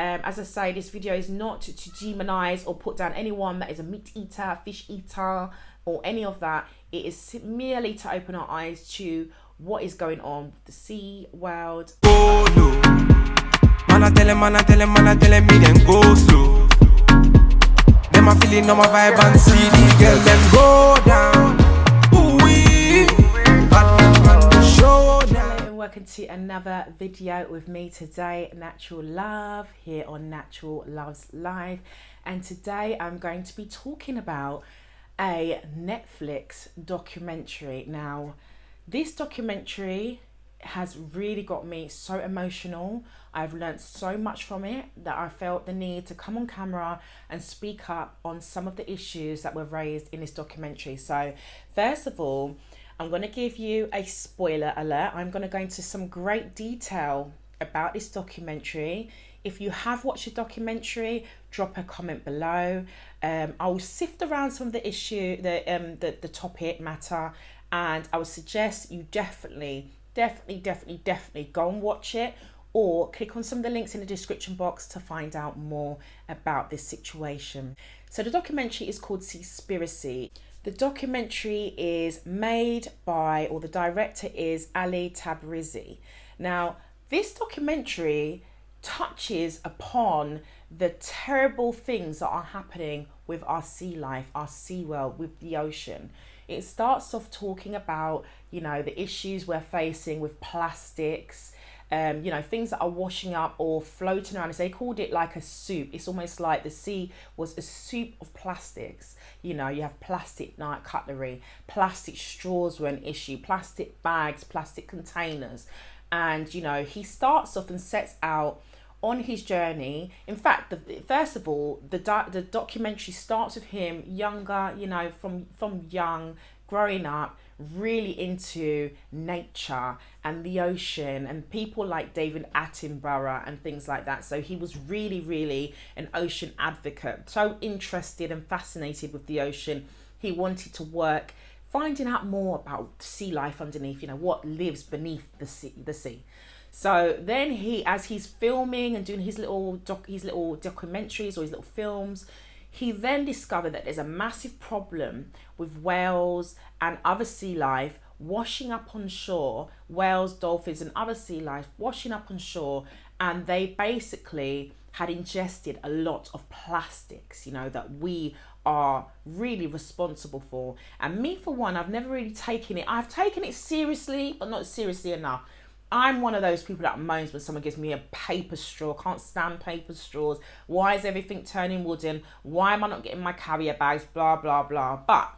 As I say, this video is not to demonize or put down anyone that is a meat eater, fish eater, or any of that. It is merely to open our eyes to what is going on with the sea world. Oh no, man I tell him me then go slow. Them a feeling on my vibe and see these girls them go down. Ooh-wee, on the show now. Hello and welcome to another video with me today, Natural Love, here on Natural Loves Live. And today I'm going to be talking about a Netflix documentary. Now, this documentary has really got me so emotional. I've learned so much from it that I felt the need to come on camera and speak up on some of the issues that were raised in this documentary. So first of all, I'm going to give you a spoiler alert. I'm going to go into some great detail about this documentary. If you have watched the documentary, drop a comment below. I'll sift around some of the issue, the topic matter, and I would suggest you definitely go and watch it, or click on some of the links in the description box to find out more about this situation. So the documentary is called Seaspiracy. The documentary is made by, or the director is Ali Tabrizi. Now, this documentary touches upon the terrible things that are happening with our sea life, our sea world, with the ocean. It starts off talking about, the issues we're facing with plastics, things that are washing up or floating around. They called it like a soup. It's almost like the sea was a soup of plastics. You have plastic knife cutlery, plastic straws were an issue, plastic bags, plastic containers. And, he starts off and sets out on his journey. In fact, first of all, the documentary starts with him younger, from young, growing up, really into nature and the ocean and people like David Attenborough and things like that. So he was really an ocean advocate, so interested and fascinated with the ocean. He wanted to work finding out more about sea life underneath, what lives beneath the sea. So then as he's filming and doing his little documentaries or his little films, he then discovered that there's a massive problem with whales and other sea life washing up on shore, whales, dolphins and other sea life washing up on shore, and they basically had ingested a lot of plastics, that we are really responsible for. And me, for one, I've never really taken it. I've taken it seriously, but not seriously enough. I'm one of those people that moans when someone gives me a paper straw. Can't stand paper straws. Why is everything turning wooden? Why am I not getting my carrier bags? Blah, blah, blah. But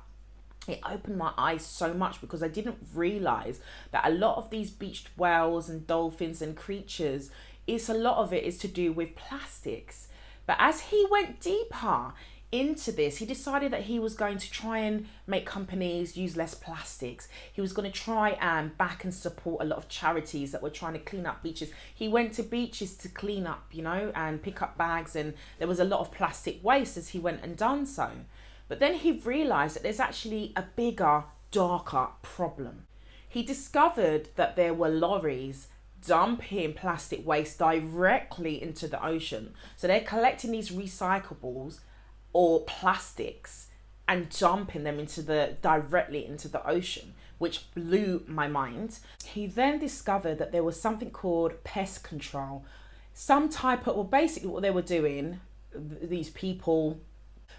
it opened my eyes so much because I didn't realize that a lot of these beached whales and dolphins and creatures, a lot of it is to do with plastics. But as he went deeper into this, he decided that he was going to try and make companies use less plastics. He was going to try and back and support a lot of charities that were trying to clean up beaches. He went to beaches to clean up, and pick up bags, and there was a lot of plastic waste as he went and done so. But then he realized that there's actually a bigger, darker problem. He discovered that there were lorries dumping plastic waste directly into the ocean. So they're collecting these recyclables or plastics and dumping them directly into the ocean, which blew my mind. He then discovered that there was something called pest control. Basically what they were doing, these people,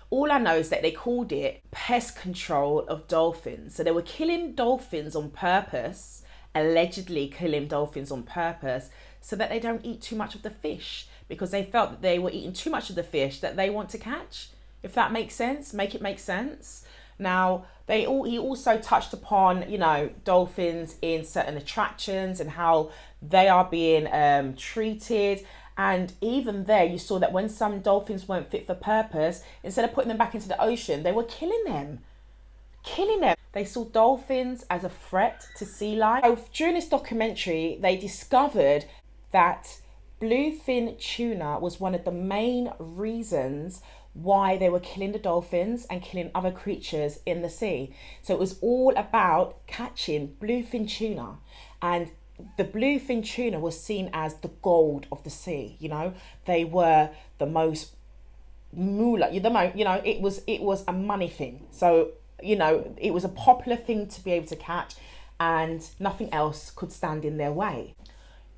all I know is that they called it pest control of dolphins. So they were killing dolphins on purpose, allegedly killing dolphins on purpose, so that they don't eat too much of the fish, because they felt that they were eating too much of the fish that they want to catch. If that makes sense, make it make sense. Now, he also touched upon, dolphins in certain attractions and how they are being treated. And even there, you saw that when some dolphins weren't fit for purpose, instead of putting them back into the ocean, they were killing them. They saw dolphins as a threat to sea life. So during this documentary, they discovered that bluefin tuna was one of the main reasons why they were killing the dolphins and killing other creatures in the sea. So it was all about catching bluefin tuna. And the bluefin tuna was seen as the gold of the sea. They were the most moolah, it was a money thing. So it was a popular thing to be able to catch, and nothing else could stand in their way.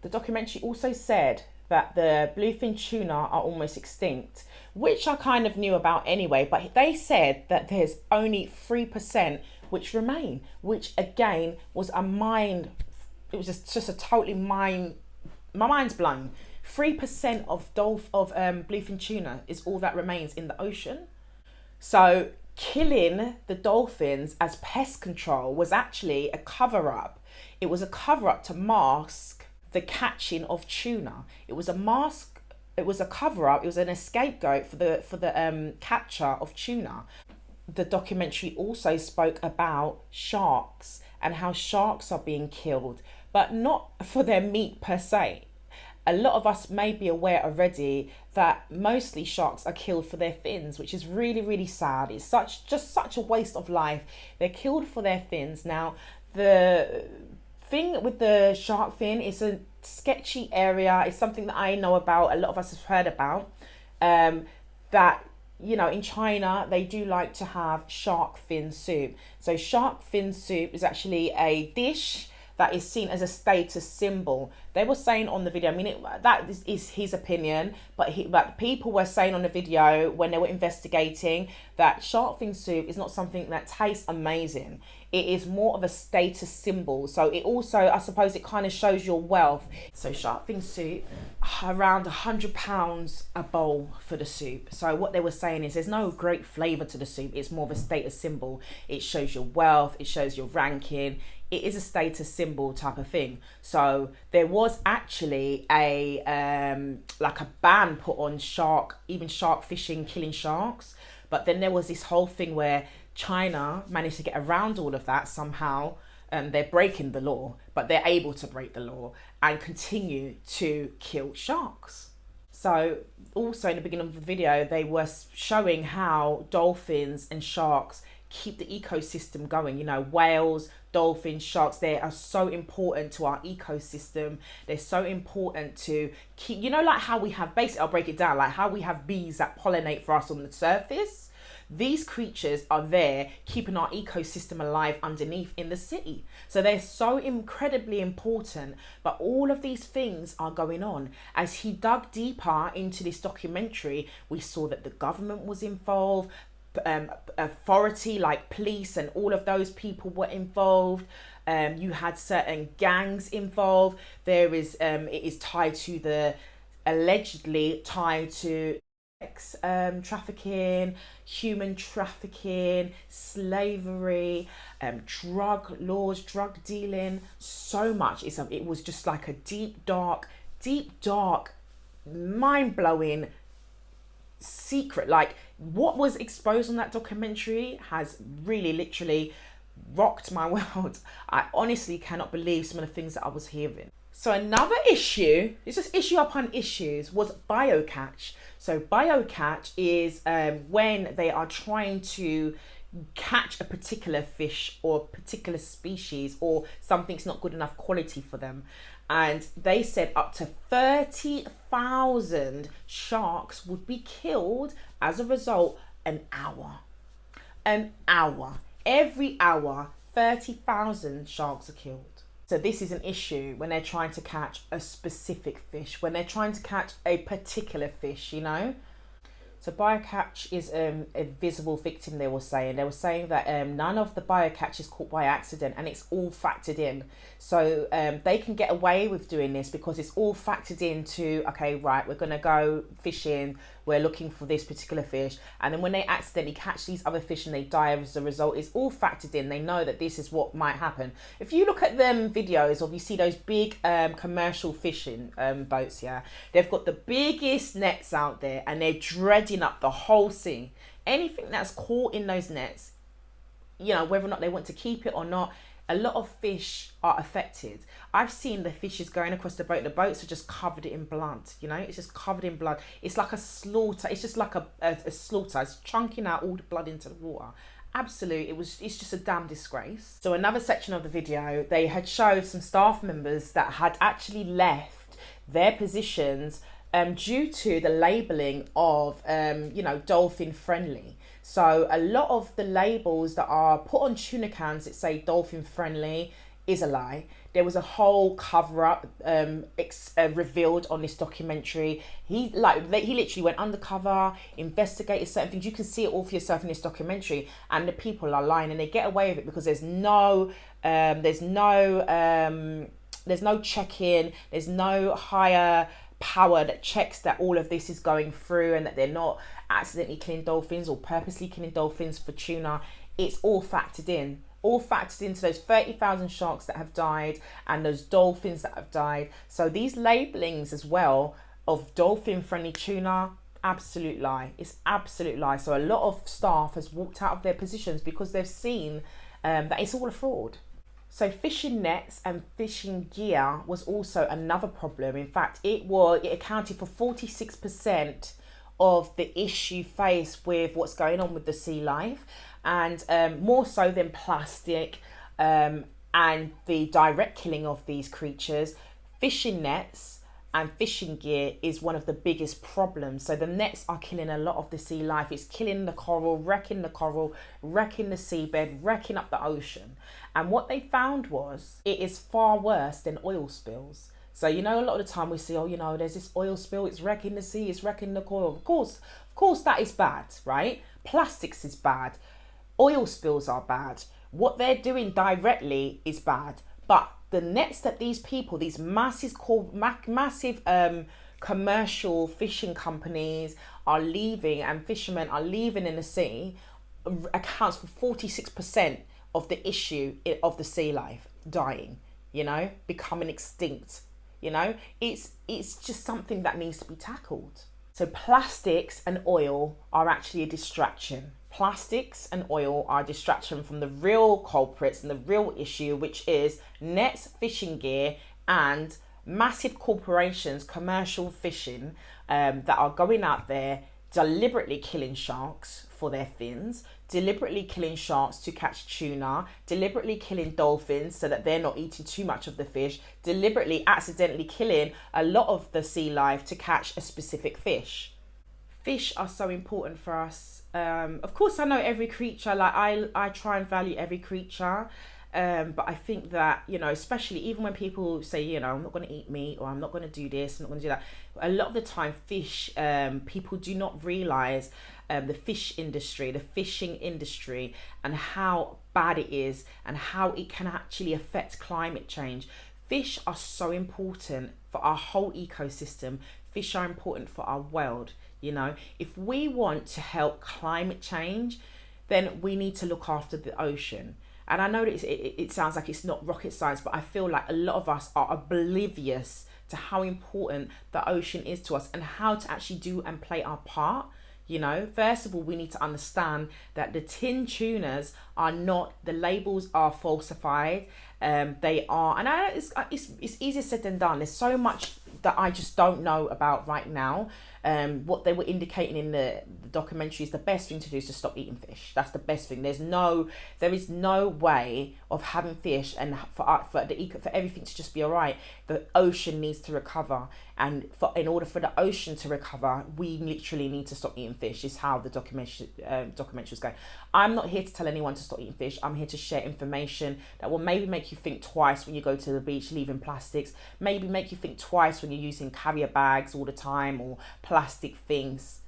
The documentary also said that the bluefin tuna are almost extinct, which I kind of knew about anyway, but they said that there's only 3% which remain, which again was it was just a totally my mind's blown. 3% of bluefin tuna is all that remains in the ocean. So killing the dolphins as pest control was actually a cover-up. It was a cover-up to mask the catching of tuna. It was a cover-up, it was an scapegoat for the capture of tuna. The documentary also spoke about sharks and how sharks are being killed, but not for their meat per se. A lot of us may be aware already that mostly sharks are killed for their fins, which is really, really sad. It's such a waste of life. They're killed for their fins. Now, the thing with the shark fin is a sketchy area. It's something that I know about, a lot of us have heard about, that in China they do like to have shark fin soup. So shark fin soup is actually a dish that is seen as a status symbol. They were saying on the video, that is his opinion, but people were saying on the video when they were investigating that shark fin soup is not something that tastes amazing. It is more of a status symbol. So it also, I suppose, it kind of shows your wealth. So shark fin soup, around £100 a bowl for the soup. So what they were saying is there's no great flavour to the soup. It's more of a status symbol. It shows your wealth. It shows your ranking. It is a status symbol type of thing. So there was actually a ban put on shark fishing, killing sharks. But then there was this whole thing where China managed to get around all of that somehow. They're breaking the law, but they're able to break the law and continue to kill sharks. So also in the beginning of the video, they were showing how dolphins and sharks keep the ecosystem going. Whales, dolphins, sharks, they are so important to our ecosystem. They're so important to keep, like how we have, basically I'll break it down, like how we have bees that pollinate for us on the surface. These creatures are there keeping our ecosystem alive underneath in the city. So they're so incredibly important, but all of these things are going on. As he dug deeper into this documentary, we saw that the government was involved, authority like police and all of those people were involved. You had certain gangs involved. It is allegedly tied to sex trafficking, human trafficking, slavery, drug laws, drug dealing, so much. It was just like a deep, dark, mind-blowing secret. Like what was exposed on that documentary has really literally rocked my world. I honestly cannot believe some of the things that I was hearing. So another issue, it's just issue upon issues, was biocatch. So biocatch is when they are trying to catch a particular fish or particular species, or something's not good enough quality for them. And they said up to 30,000 sharks would be killed as a result an hour. Every hour, 30,000 sharks are killed. So this is an issue when they're trying to catch a specific fish, when they're trying to catch a particular fish, So bycatch is a visible victim, they were saying. They were saying that none of the bycatch is caught by accident, and it's all factored in. So they can get away with doing this because it's all factored into, okay, right, we're going to go fishing, we're looking for this particular fish. And then when they accidentally catch these other fish and they die as a result, it's all factored in. They know that this is what might happen. If you look at them videos, or you see those big commercial fishing boats, they've got the biggest nets out there and they're dredging up the whole sea. Anything that's caught in those nets, whether or not they want to keep it or not, a lot of fish are affected. I've seen the fishes going across the boat. The boats are just covered in blood, it's just covered in blood. It's like a slaughter. It's just like a slaughter. It's chunking out all the blood into the water. It's just a damn disgrace. So another section of the video, they had showed some staff members that had actually left their positions due to the labelling of, dolphin friendly. So a lot of the labels that are put on tuna cans that say dolphin friendly is a lie. There was a whole cover up revealed on this documentary. He literally went undercover, investigated certain things. You can see it all for yourself in this documentary, and the people are lying, and they get away with it because there's no check-in, there's no higher power that checks that all of this is going through and that they're not accidentally killing dolphins or purposely killing dolphins for tuna. It's all factored into those 30,000 sharks that have died and those dolphins that have died. So these labelings as well of dolphin friendly tuna, absolute lie. It's absolute lie. So a lot of staff has walked out of their positions because they've seen that it's all a fraud. So fishing nets and fishing gear was also another problem. In fact, it accounted for 46% of the issue faced with what's going on with the sea life, and more so than plastic and the direct killing of these creatures. Fishing nets and fishing gear is one of the biggest problems. So the nets are killing a lot of the sea life. It's killing the coral, wrecking the seabed, wrecking up the ocean. And what they found was it is far worse than oil spills. So, a lot of the time we see, there's this oil spill, it's wrecking the sea, it's wrecking the coral. Of course that is bad, right? Plastics is bad. Oil spills are bad. What they're doing directly is bad. But the nets that these people, these massive commercial fishing companies are leaving and fishermen are leaving in the sea accounts for 46% of the issue of the sea life dying, becoming extinct. It's just something that needs to be tackled. So plastics and oil are actually a distraction. Plastics and oil are a distraction from the real culprits and the real issue, which is nets, fishing gear, and massive corporations, commercial fishing, that are going out there deliberately killing sharks for their fins, deliberately killing sharks to catch tuna, deliberately killing dolphins so that they're not eating too much of the fish, deliberately accidentally killing a lot of the sea life to catch a specific fish. Fish are so important for us. Of course, I know every creature, I try and value every creature. But I think that, especially even when people say, I'm not going to eat meat, or I'm not going to do this, I'm not going to do that. A lot of the time, fish, people do not realise the fish industry, the fishing industry, and how bad it is and how it can actually affect climate change. Fish are so important for our whole ecosystem. Fish are important for our world. If we want to help climate change, then we need to look after the ocean. And I know that it sounds like it's not rocket science, but I feel like a lot of us are oblivious to how important the ocean is to us and how to actually do and play our part. First of all, we need to understand that the tin tunas are not, the labels are falsified. They are, and it's easier said than done. There's so much that I just don't know about right now. What they were indicating in the documentary is the best thing to do is to stop eating fish. That's the best thing. There is no way of having fish and for everything to just be all right. The ocean needs to recover, and in order for the ocean to recover, we literally need to stop eating fish. Is how the documentary was going. I'm not here to tell anyone to stop eating fish. I'm here to share information that will maybe make you think twice when you go to the beach leaving plastics. Maybe make you think twice when you're using carrier bags all the time or plastic things.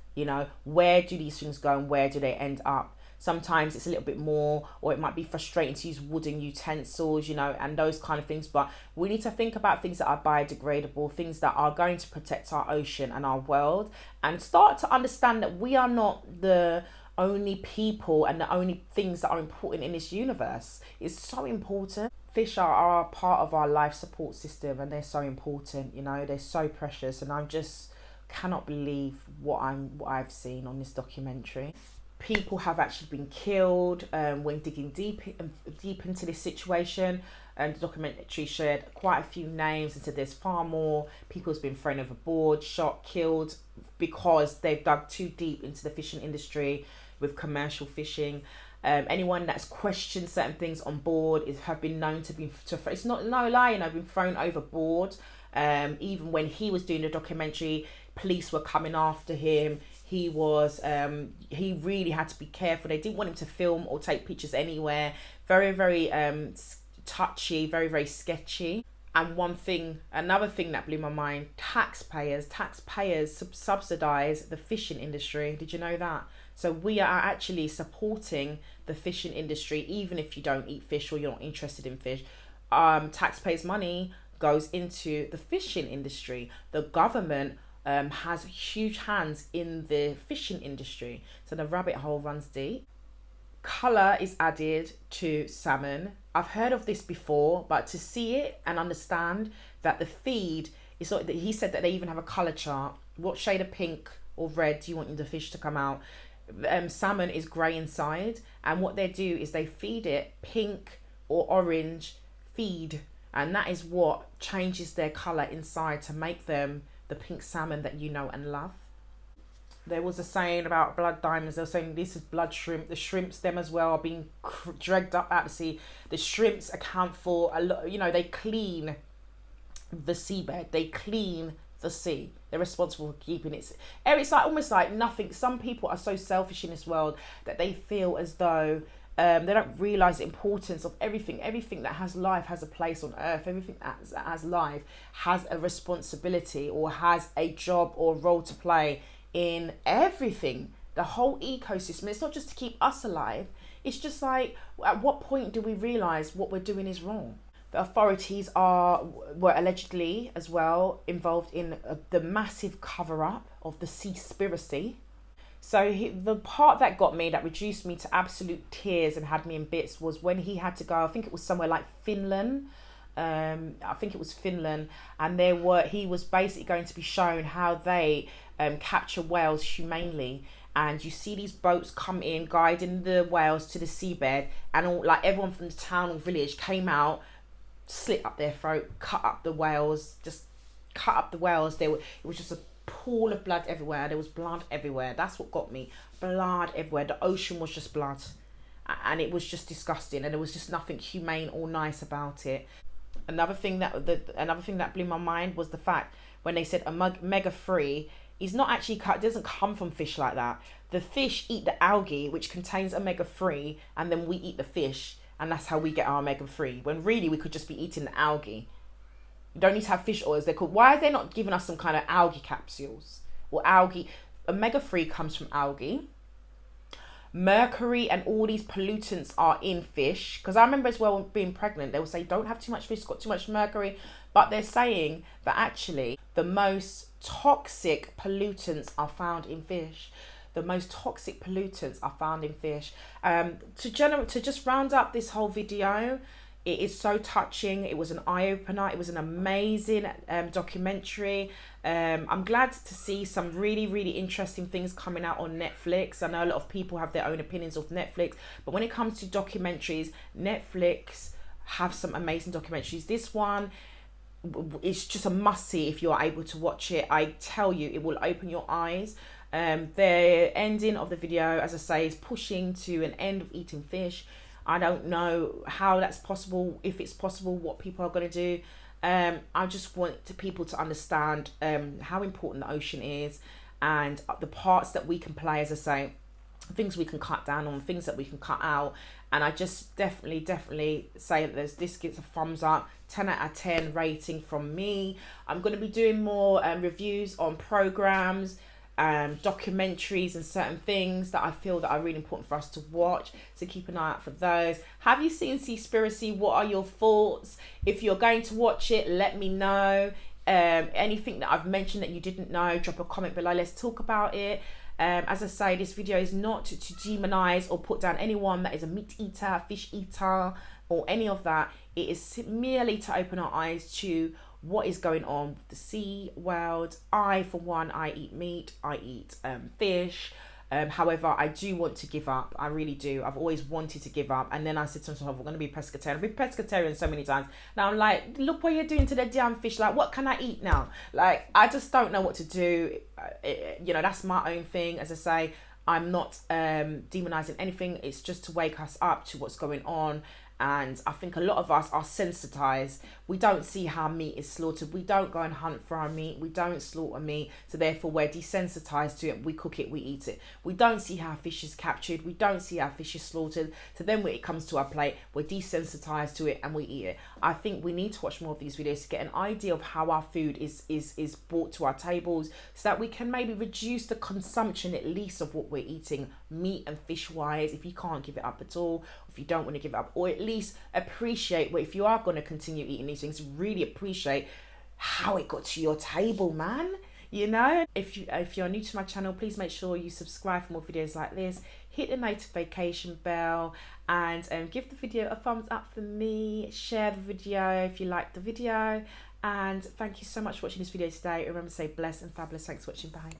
Where do these things go and where do they end up? Sometimes it's a little bit more, or it might be frustrating to use wooden utensils, and those kind of things. But we need to think about things that are biodegradable, things that are going to protect our ocean and our world, and start to understand that we are not the only people and the only things that are important in this universe. It's so important. Fish are a part of our life support system, and they're so important. They're so precious, and I just cannot believe what I've seen on this documentary. People have actually been killed when digging deep into this situation. And the documentary shared quite a few names and said there's far more. People's been thrown overboard, shot, killed because they've dug too deep into the fishing industry with commercial fishing. Anyone that's questioned certain things on board have been known to be it's not no lie, been thrown overboard. Even when he was doing the documentary, police were coming after him. He was he really had to be careful. They didn't want him to film or take pictures anywhere. Very, very touchy, very, very sketchy. And another thing that blew my mind, taxpayers subsidize the fishing industry. Did you know that? So we are actually supporting the fishing industry, even if you don't eat fish or you're not interested in fish. Taxpayers' money goes into the fishing industry. The government has huge hands in the fishing industry. So the rabbit hole runs deep. Colour is added to salmon. I've heard of this before, but to see it and understand that the feed is not, he said that they even have a colour chart. What shade of pink or red do you want the fish to come out? Salmon is grey inside, and what they do is they feed it pink or orange feed, and that is what changes their colour inside to make them the pink salmon that you know and love. There was a saying about blood diamonds. They were saying this is blood shrimp. The shrimps, them as well, are being dragged up out to sea. The shrimps account for a lot. They clean the seabed. They clean the sea. They're responsible for keeping it. It's like almost like nothing. Some people are so selfish in this world that they feel as though they don't realise the importance of everything. Everything that has life has a place on earth. Everything that has life has a responsibility or has a job or role to play in everything, the whole ecosystem. It's not just to keep us alive. It's just like, at what point do we realise what we're doing is wrong? The authorities were allegedly as well involved in the massive cover-up of the Seaspiracy. So the part that got me, that reduced me to absolute tears and had me in bits, was when he had to go, I think it was somewhere like Finland. And he was basically going to be shown how they capture whales humanely, and you see these boats come in guiding the whales to the seabed, and everyone from the town or village came out, slit up their throat, cut up the whales. It was just a pool of blood everywhere. There was blood everywhere. That's what got me. Blood everywhere. The ocean was just blood, and it was just disgusting, and there was just nothing humane or nice about it. Another thing that blew my mind was the fact when they said omega-3 is not actually it doesn't come from fish like that. The fish eat the algae, which contains omega-3, and then we eat the fish, and that's how we get our omega-3. When really we could just be eating the algae. You don't need to have fish oils. They're called. Why are they not giving us some kind of algae capsules or algae? Omega-3 comes from algae. Mercury and all these pollutants are in fish, because I remember as well being pregnant, they will say don't have too much fish, it's got too much mercury, but they're saying that actually the most toxic pollutants are found in fish. To just round up this whole video, it is so touching. It was an eye-opener. It was an amazing documentary. I'm glad to see some really, really interesting things coming out on Netflix. I know a lot of people have their own opinions of Netflix, but when it comes to documentaries, Netflix have some amazing documentaries. This one is just a must-see if you're able to watch it. I tell you, it will open your eyes. The ending of the video, as I say, is pushing to an end of eating fish. I don't know how that's possible, if it's possible, what people are going to do. I just want people to understand how important the ocean is, and the parts that we can play, as I say, things we can cut down on, things that we can cut out. And I just definitely say that this gets a thumbs up, 10 out of 10 rating from me. I'm going to be doing more reviews on programs, documentaries and certain things that I feel that are really important for us to watch, so keep an eye out for those. Have you seen Seaspiracy? What are your thoughts? If you're going to watch it, let me know. Anything that I've mentioned that you didn't know, drop a comment below. Let's talk about it. As I say, this video is not to demonize or put down anyone that is a meat eater, fish eater, or any of that. It is merely to open our eyes to what is going on with the sea world. For one, I eat meat, I eat fish. However, I do want to give up. I really do. I've always wanted to give up. And then I said to myself, I'm going to be pescatarian. I've been pescatarian so many times. Now I'm like, look what you're doing to the damn fish. Like, what can I eat now? Like, I just don't know what to do. That's my own thing. As I say, I'm not demonizing anything. It's just to wake us up to what's going on. And I think a lot of us are sensitized. We don't see how meat is slaughtered. We don't go and hunt for our meat. We don't slaughter meat. So therefore we're desensitized to it. We cook it, we eat it. We don't see how fish is captured. We don't see how fish is slaughtered. So then when it comes to our plate, we're desensitized to it and we eat it. I think we need to watch more of these videos to get an idea of how our food is brought to our tables, so that we can maybe reduce the consumption at least of what we're eating, meat and fish wise, if you can't give it up at all, if you don't want to give it up, or at least appreciate what, if you are going to continue eating these things, really appreciate how it got to your table, man. You know, if you're new to my channel, please make sure you subscribe for more videos like this, hit the notification bell, and give the video a thumbs up for me, share the video if you liked the video, and thank you so much for watching this video today. Remember to stay blessed and fabulous. Thanks for watching. Bye.